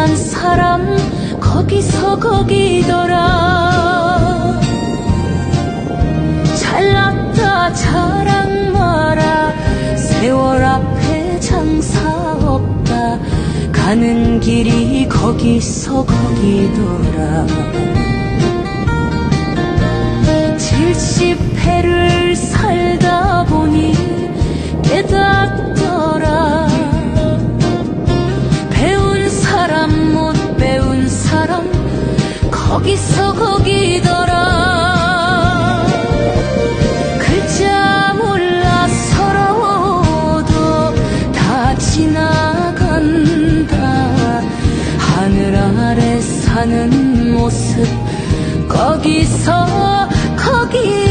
한 사람 거기서 거기더라. 잘났다 자랑 마라. 세월 앞에 장사 없다. 가는 길이 거기서 거기더라. 70회를 살다 보니 깨닫더라. 배운 사람 못 배운 사람 거기서 거기더라. 글자 몰라 서러워도 다 지나간다. 하늘 아래 사는 모습 거기서 거기더라.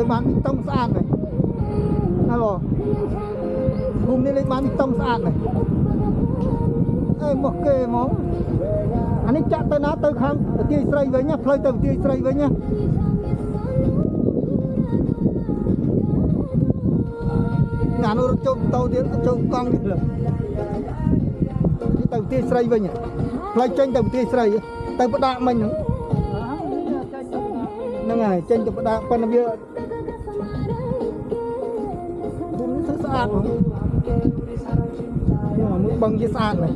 Bạn bị tông sạn này. Alo. Hôm nay lên bạn bị tông sạn này. Ê một kê món. Anh ấy chặt tới nó tới không? Tiêu Israel với nhá, phơi từ tiêu Israel với nhá. Ngàn nó trộm tàu tiến trộm con đi rồi. Đi từ tiêu Israel với nhá. Phơi tranh từ tiêu Israel. Từ bắt đạn mình nữa. Nó ngày tranh từ bắt đạn con nó bia. Cũng rất sạch không? Nước bông với sàn này.